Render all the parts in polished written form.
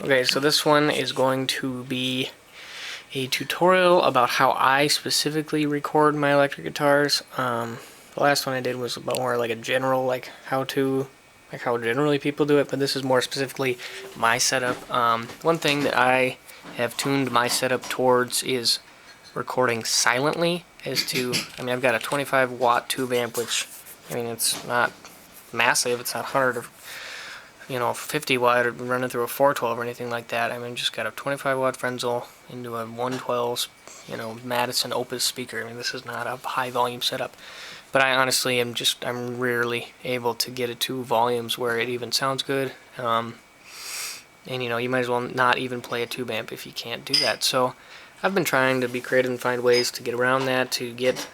Okay, so this one is going to be a tutorial about how I specifically record my electric guitars. The last one I did was about more like a general, like how generally people do it, but this is more specifically my setup. One thing that I have tuned my setup towards is recording silently. I've got a 25 watt tube amp, which, it's not massive. It's not 100 or 50 watt or running through a 412 or anything like that. Just got a 25 watt Frenzel into a 112, Madison Opus speaker. This is not a high volume setup, but I honestly I'm rarely able to get it to volumes where it even sounds good. And you might as well not even play a tube amp if you can't do that. So I've been trying to be creative and find ways to get around that, to get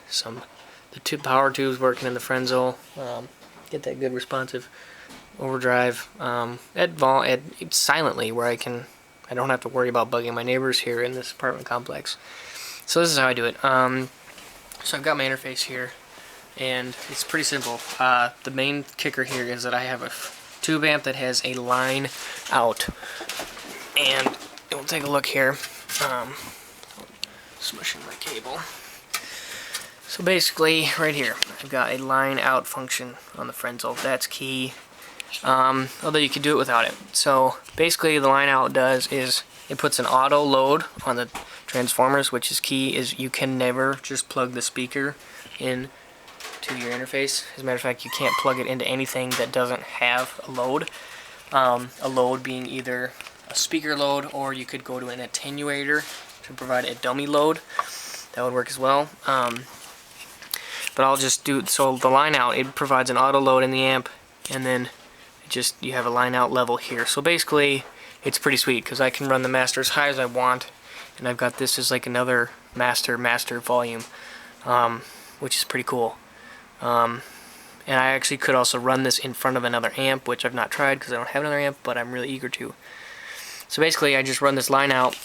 the power tubes working in the Frenzel, get that good responsive overdrive silently, where I don't have to worry about bugging my neighbors here in this apartment complex. So this is how I do it. So I've got my interface here, and it's pretty simple. The main kicker here is that I have a tube amp that has a line out, and we'll take a look here. Smushing my cable. So basically, right here, I've got a line out function on the Frenzel. That's key. Although you could do it without it. So basically the line out does is it puts an auto load on the transformers, which is key. Is you can never just plug the speaker in to your interface. As a matter of fact, you can't plug it into anything that doesn't have a load. A load being either a speaker load, or you could go to an attenuator to provide a dummy load. That would work as well. But I'll just do, so the line out, it provides an auto load in the amp, and then you have a line out level here. So basically it's pretty sweet because I can run the master as high as I want, and I've got this as like another master volume, which is pretty cool. And I actually could also run this in front of another amp, which I've not tried because I don't have another amp, but I'm really eager to. So basically I just run this line out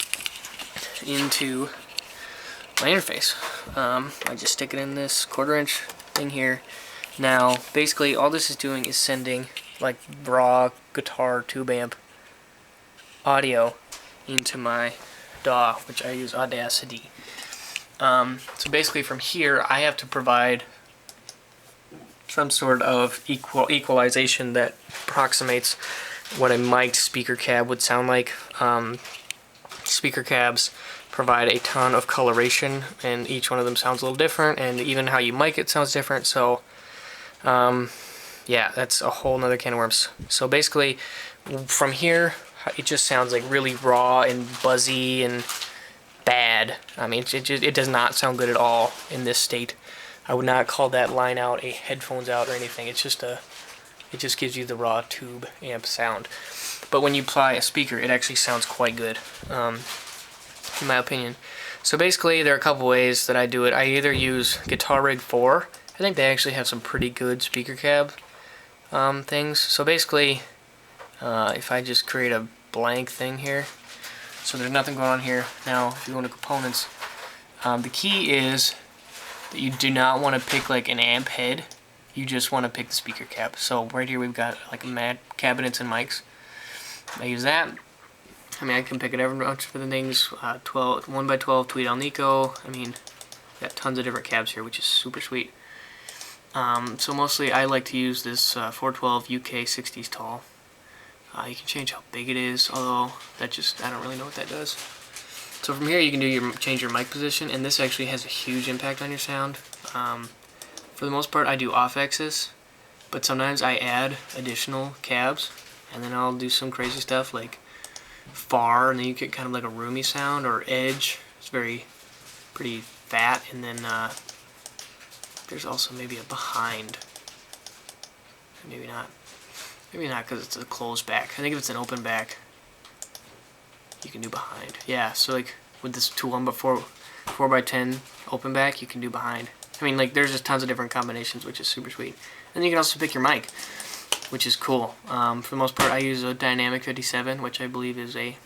into my interface. I just stick it in this 1/4 inch thing here. Now basically all this is doing is sending like raw guitar tube amp audio into my DAW, which I use Audacity. So basically from here I have to provide some sort of equalization that approximates what a mic'd speaker cab would sound like. Speaker cabs provide a ton of coloration, and each one of them sounds a little different, and even how you mic it sounds different. So yeah, that's a whole nother can of worms. So basically, from here, it just sounds like really raw and buzzy and bad. It does not sound good at all in this state. I would not call that line out a headphones out or anything. It just gives you the raw tube amp sound. But when you apply a speaker, it actually sounds quite good, in my opinion. So basically, there are a couple ways that I do it. I either use Guitar Rig 4. I think they actually have some pretty good speaker cab things. So basically, if I just create a blank thing here, so there's nothing going on here. Now, if you go into components, the key is that you do not want to pick like an amp head. You just want to pick the speaker cab. So right here we've got like cabinets and mics. I use that. I can pick it every much for the things. 1x12 Tweed Alnico. Got tons of different cabs here, which is super sweet. So mostly I like to use this 412 UK 60s tall. You can change how big it is, although I don't really know what that does. So from here you can change your mic position, and this actually has a huge impact on your sound. For the most part I do off axis, but sometimes I add additional cabs, and then I'll do some crazy stuff like far, and then you get kind of like a roomy sound, or edge. It's pretty fat, and then there's also maybe a behind. Maybe not because it's a closed back. I think if it's an open back, you can do behind. Yeah, so like with this 4x10 open back, you can do behind. There's just tons of different combinations, which is super sweet. And you can also pick your mic, which is cool. For the most part, I use a Dynamic 57, which I believe is a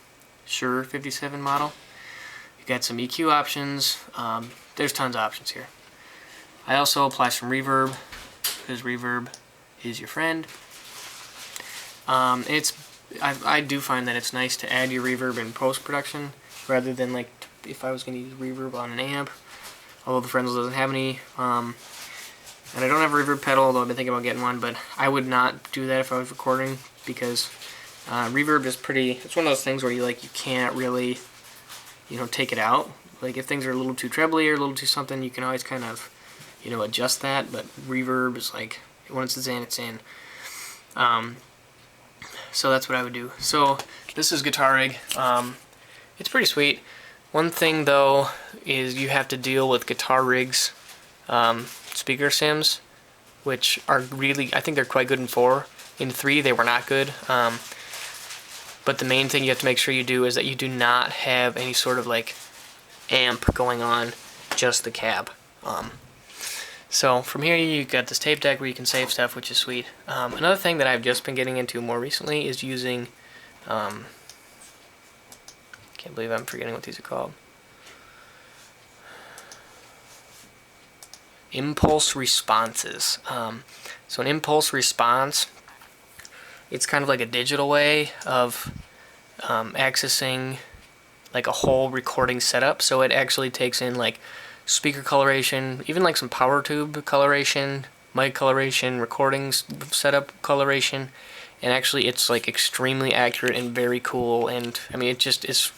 Shure 57 model. You got some EQ options. There's tons of options here. I also apply some reverb, because reverb is your friend. It's I do find that it's nice to add your reverb in post-production rather than like if I was going to use reverb on an amp, although the Fresnel doesn't have any. And I don't have a reverb pedal, although I've been thinking about getting one, but I would not do that if I was recording because reverb is it's one of those things where you can't really, take it out. Like if things are a little too trebly or a little too something, you can always kind of, adjust that, but reverb is like, once it's in, it's in. So that's what I would do. So this is Guitar Rig. It's pretty sweet. One thing though is you have to deal with Guitar Rig's speaker sims, which are really, I think they're quite good in 4. In 3 they were not good. But the main thing you have to make sure you do is that you do not have any sort of like amp going on, just the cab. So from here you got this tape deck where you can save stuff, which is sweet. Another thing that I've just been getting into more recently is using, can't believe I'm forgetting what these are called. Impulse responses. So an impulse response, it's kind of like a digital way of accessing like a whole recording setup. So it actually takes in like speaker coloration, even like some power tube coloration, mic coloration, recordings setup coloration, and actually it's like extremely accurate and very cool. And I mean, it just is,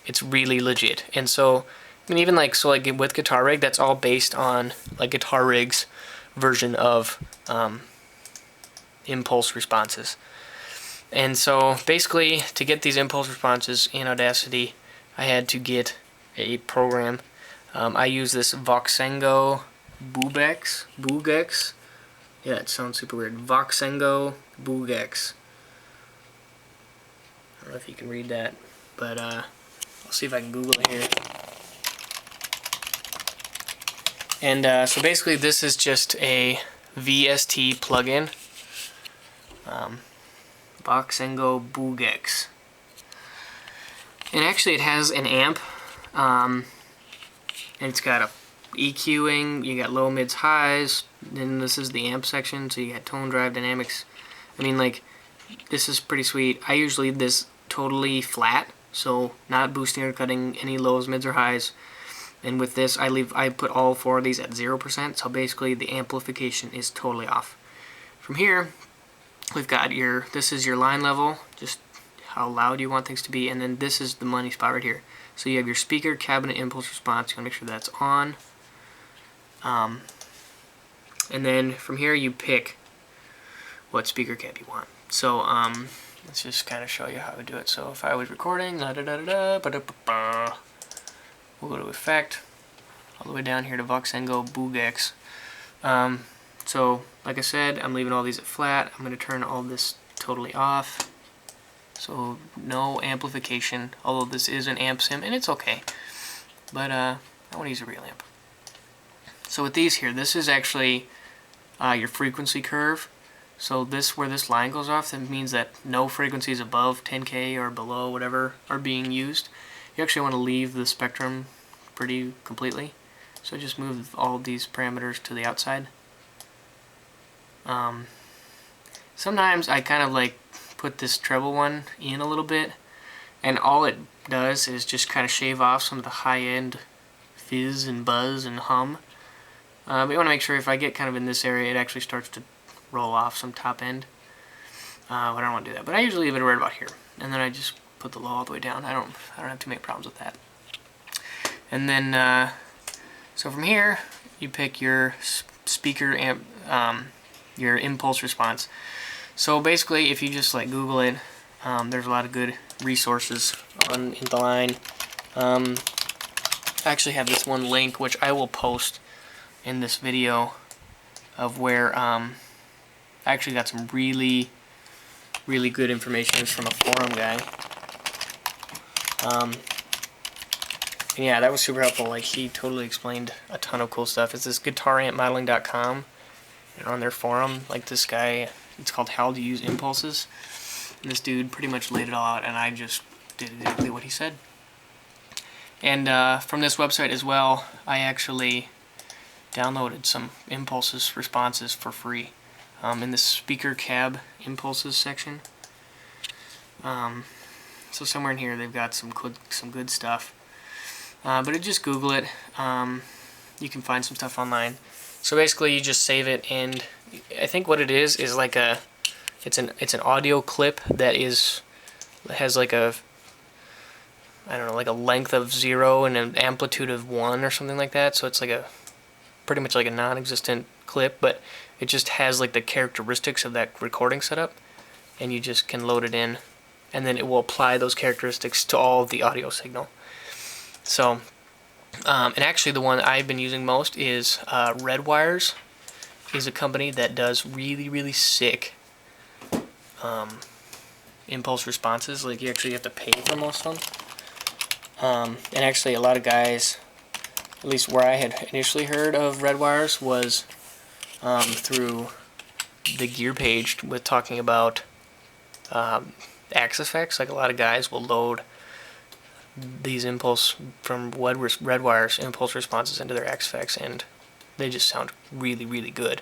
it's really legit. And so I mean, even like, so like with Guitar Rig, that's all based on like Guitar Rig's version of impulse responses. And so basically to get these impulse responses in Audacity, I had to get a program. I use this Voxengo Boogex. Yeah, it sounds super weird. Voxengo Boogex. I don't know if you can read that, but I'll see if I can Google it here. And so basically this is just a VST plugin. Voxengo Boogex. And actually it has an amp. And it's got a EQing, you got low, mids, highs, then this is the amp section, so you got tone, drive, dynamics. I mean, like, this is pretty sweet. I usually leave this totally flat, so not boosting or cutting any lows, mids, or highs. And with this, I put all 4 of these at 0%, so basically the amplification is totally off. From here, we've got this is your line level, just how loud you want things to be, and then this is the money spot right here. So you have your speaker cabinet impulse response. You want to make sure that's on. And then from here you pick what speaker cab you want. So let's just kind of show you how to do it. So if I was recording, we'll go to Effect, all the way down here to Voxengo Boogex. So like I said, I'm leaving all these at flat. I'm going to turn all this totally off. So no amplification, although this is an amp sim, and it's okay. But I want to use a real amp. So with these here, this is actually your frequency curve. So this, where this line goes off, that means that no frequencies above 10K or below whatever are being used. You actually want to leave the spectrum pretty completely. So just move all of these parameters to the outside. Sometimes I kind of like put this treble one in a little bit, and all it does is just kind of shave off some of the high-end fizz and buzz and hum. But you want to make sure if I get kind of in this area, it actually starts to roll off some top end. But I don't want to do that. But I usually leave it right about here, and then I just put the low all the way down. I don't have too many problems with that. And then so from here, you pick your speaker amp, your impulse response. So basically, if you just like Google it, there's a lot of good resources in the line. I actually have this one link, which I will post in this video, of where I actually got some really good information. It's from a forum guy. And yeah, that was super helpful. Like, he totally explained a ton of cool stuff. It's this guitarampmodeling.com, and on their forum, like this guy, it's called How to Use Impulses, and this dude pretty much laid it all out, and I just did exactly what he said. And from this website as well, I actually downloaded some impulses responses for free in the speaker cab impulses section. So somewhere in here they've got some good stuff. But just Google it. You can find some stuff online. So basically, you just save it, and I think what it is like it's an audio clip that has like a, I don't know, like a length of 0 and an amplitude of 1 or something like that. So it's like pretty much like a non-existent clip, but it just has like the characteristics of that recording setup, and you just can load it in, and then it will apply those characteristics to all of the audio signal. So, and actually the one I've been using most is Redwires. Is a company that does really sick impulse responses. Like, you actually have to pay for most of them. And actually a lot of guys, at least where I had initially heard of Redwires, was through the gear page with talking about Axe-Fx. Like, a lot of guys will load these impulse from Redwires impulse responses into their Axe-Fx, and they just sound really good.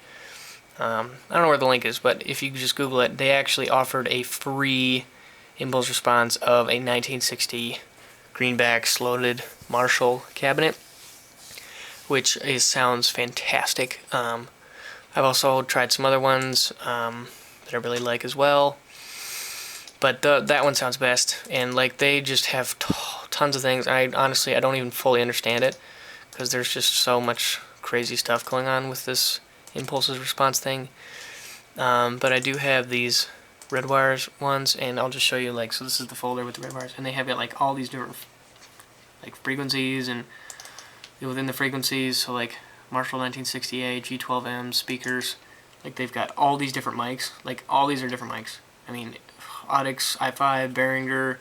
I don't know where the link is, but if you just Google it, they actually offered a free impulse response of a 1960 greenbacks loaded Marshall cabinet, which sounds fantastic. I've also tried some other ones that I really like as well, but that one sounds best. And like, they just have tons of things. I honestly don't even fully understand it, because there's just so much crazy stuff going on with this impulses response thing. But I do have these Redwires ones, and I'll just show you. Like, so this is the folder with the Redwires, and they have got like all these different like frequencies, and within the frequencies, so like Marshall 1968, G12M speakers, like they've got all these different mics. Like, all these are different mics. I mean, Audix, i5, Behringer,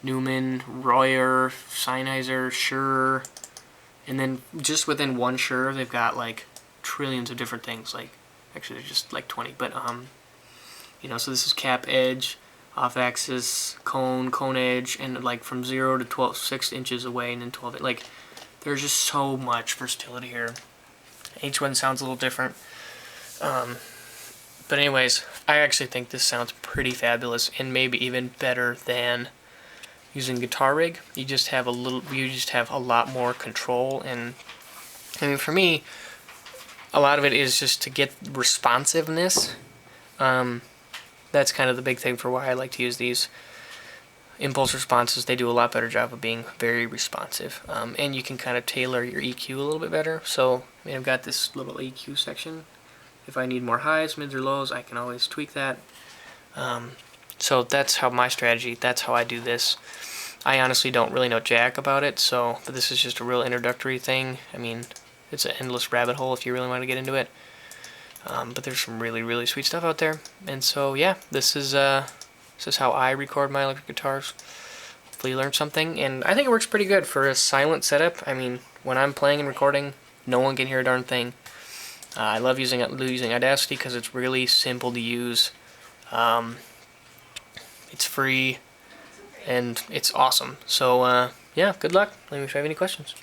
Neumann, Royer, Sennheiser, Shure, and then just within one Shure, they've got like trillions of different things. Like, actually there's just like 20, but you know, so this is cap edge, off axis, cone edge, and like from 0 to 12, 6 inches away, and then 12. Like, there's just so much versatility here. Each one sounds a little different. But anyways, I actually think this sounds pretty fabulous, and maybe even better than using Guitar Rig. You just have a lot more control, and I mean, for me, a lot of it is just to get responsiveness. That's kind of the big thing for why I like to use these impulse responses. They do a lot better job of being very responsive, and you can kind of tailor your EQ a little bit better. So, I mean, I've got this little EQ section. If I need more highs, mids, or lows, I can always tweak that. So that's how that's how I do this. I honestly don't really know jack about it, but this is just a real introductory thing. I mean, it's an endless rabbit hole if you really want to get into it. But there's some really sweet stuff out there. And so, yeah, this is how I record my electric guitars. Hopefully you learned something, and I think it works pretty good for a silent setup. I mean, when I'm playing and recording, no one can hear a darn thing. I love using Audacity because it's really simple to use. It's free, and it's awesome. So, yeah, good luck. Let me know if you have any questions.